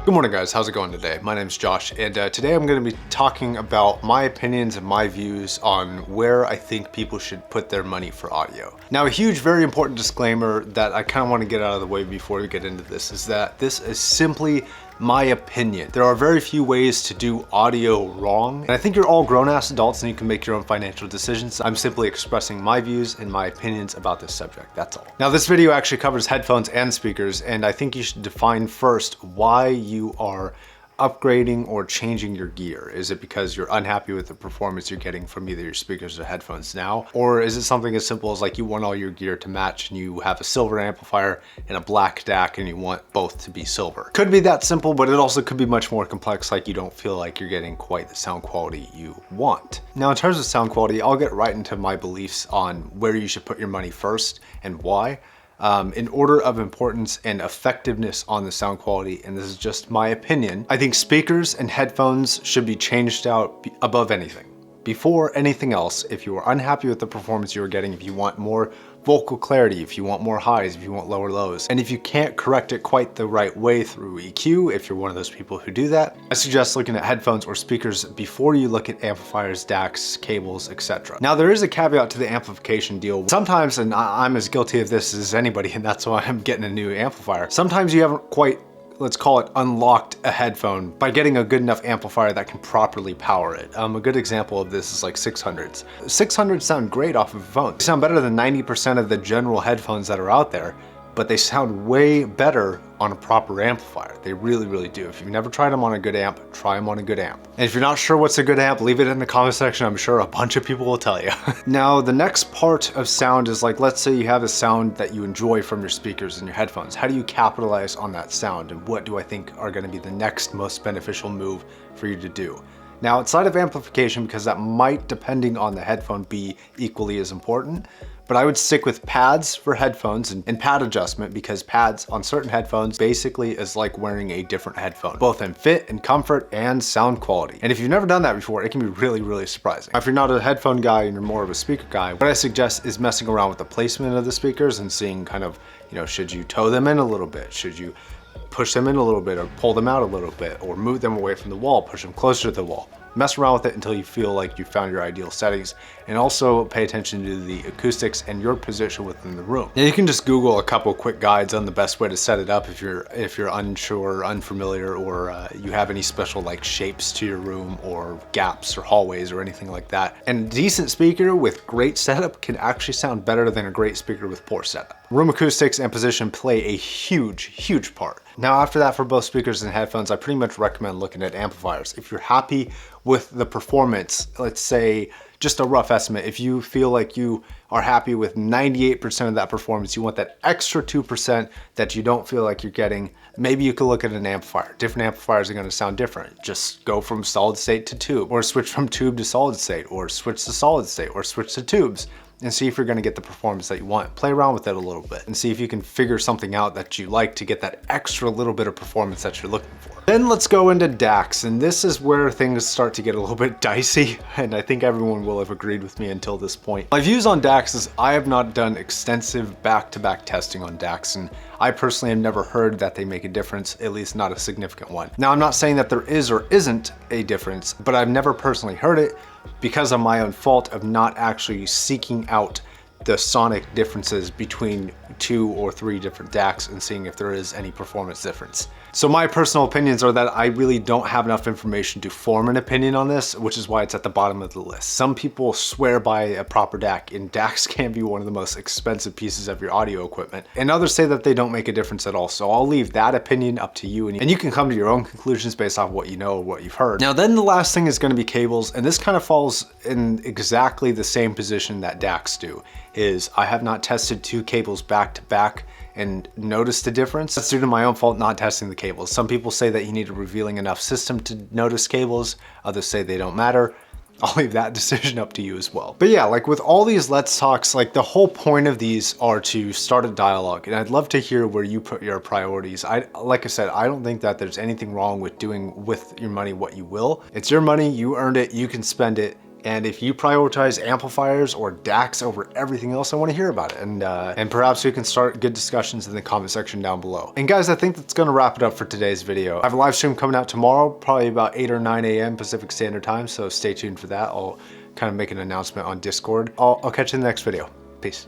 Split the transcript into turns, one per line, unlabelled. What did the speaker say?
Good morning guys, how's it going today? My name's Josh and today I'm going to be talking about my opinions and my views on where I think people should put their money for audio. Now a huge, very important disclaimer that I kind of want to get out of the way before we get into this is that this is simply my opinion. There are very few ways to do audio wrong, and I think you're all grown-ass adults and you can make your own financial decisions. I'm simply expressing my views and my opinions about this subject, that's all. Now this video actually covers headphones and speakers, and I think you should define first why you are upgrading or changing your gear. Is it because you're unhappy with the performance you're getting from either your speakers or headphones now? Or is it something as simple as like you want all your gear to match and you have a silver amplifier and a black DAC and you want both to be silver? Could be that simple, but it also could be much more complex, like you don't feel like you're getting quite the sound quality you want. Now in terms of sound quality, I'll get right into my beliefs on where you should put your money first and why. In order of importance and effectiveness on the sound quality, and this is just my opinion, I think speakers and headphones should be changed out above anything. Before anything else, if you are unhappy with the performance you are getting, if you want more vocal clarity, if you want more highs, if you want lower lows, and if you can't correct it quite the right way through EQ, if you're one of those people who do that, I suggest looking at headphones or speakers before you look at amplifiers, DACs, cables, etc. Now there is a caveat to the amplification deal. Sometimes, and I'm as guilty of this as anybody, and that's why I'm getting a new amplifier, sometimes you haven't quite, let's call it, unlocked a headphone by getting a good enough amplifier that can properly power it. A good example of this is like 600s. 600s sound great off of a phone. They sound better than 90% of the general headphones that are out there, but they sound way better on a proper amplifier. They really, really do. If you've never tried them on a good amp, try them on a good amp. And if you're not sure what's a good amp, leave it in the comment section. I'm sure a bunch of people will tell you. Now, the next part of sound is like, let's say you have a sound that you enjoy from your speakers and your headphones. How do you capitalize on that sound? And what do I think are going to be the next most beneficial move for you to do? Now, outside of amplification, because that might, depending on the headphone, be equally as important, but I would stick with pads for headphones and pad adjustment, because pads on certain headphones basically is like wearing a different headphone, both in fit and comfort and sound quality. And if you've never done that before, it can be really, really surprising. If you're not a headphone guy and you're more of a speaker guy, what I suggest is messing around with the placement of the speakers and seeing kind of, should you toe them in a little bit? Should you push them in a little bit or pull them out a little bit, or move them away from the wall, push them closer to the wall? Mess around with it until you feel like you found your ideal settings, and also pay attention to the acoustics and your position within the room. Now you can just Google a couple quick guides on the best way to set it up if you're unsure or unfamiliar, or you have any special like shapes to your room or gaps or hallways or anything like that. And a decent speaker with great setup can actually sound better than a great speaker with poor setup. Room acoustics and position play a huge, huge part. Now after that, for both speakers and headphones, I pretty much recommend looking at amplifiers. If you're happy with the performance, let's say just a rough estimate, if you feel like you are happy with 98% of that performance, you want that extra 2% that you don't feel like you're getting, maybe you could look at an amplifier. Different amplifiers are going to sound different. Just go from solid state to tube, or switch from tube to solid state, or switch to solid state, or switch to tubes, and see if you're going to get the performance that you want. Play around with it a little bit and see if you can figure something out that you like to get that extra little bit of performance that you're looking for. Then let's go into DACs, and this is where things start to get a little bit dicey, and I think everyone will have agreed with me until this point. My views on DACs is I have not done extensive back-to-back testing on DACs, and I personally have never heard that they make a difference, at least not a significant one. Now I'm not saying that there is or isn't a difference, but I've never personally heard it because of my own fault of not actually seeking out the sonic differences between 2 or 3 different DACs and seeing if there is any performance difference. So my personal opinions are that I really don't have enough information to form an opinion on this, which is why it's at the bottom of the list. Some people swear by a proper DAC, and DACs can be one of the most expensive pieces of your audio equipment, and others say that they don't make a difference at all. So I'll leave that opinion up to you, and you can come to your own conclusions based off what you know or what you've heard. Now then, the last thing is going to be cables, and this kind of falls in exactly the same position that DACs do. Is I have not tested 2 cables back to back and noticed the difference. That's due to my own fault not testing the cables. Some people say that you need a revealing enough system to notice cables. Others say they don't matter. I'll leave that decision up to you as well. But yeah, like with all these Let's Talks, like the whole point of these are to start a dialogue, and I'd love to hear where you put your priorities. Like I said, I don't think that there's anything wrong with doing with your money what you will. It's your money, you earned it, you can spend it. And if you prioritize amplifiers or DACs over everything else, I want to hear about it. And perhaps we can start good discussions in the comment section down below. And guys, I think that's going to wrap it up for today's video. I have a live stream coming out tomorrow, probably about 8 or 9 a.m. Pacific Standard Time, so stay tuned for that. I'll kind of make an announcement on Discord. I'll catch you in the next video. Peace.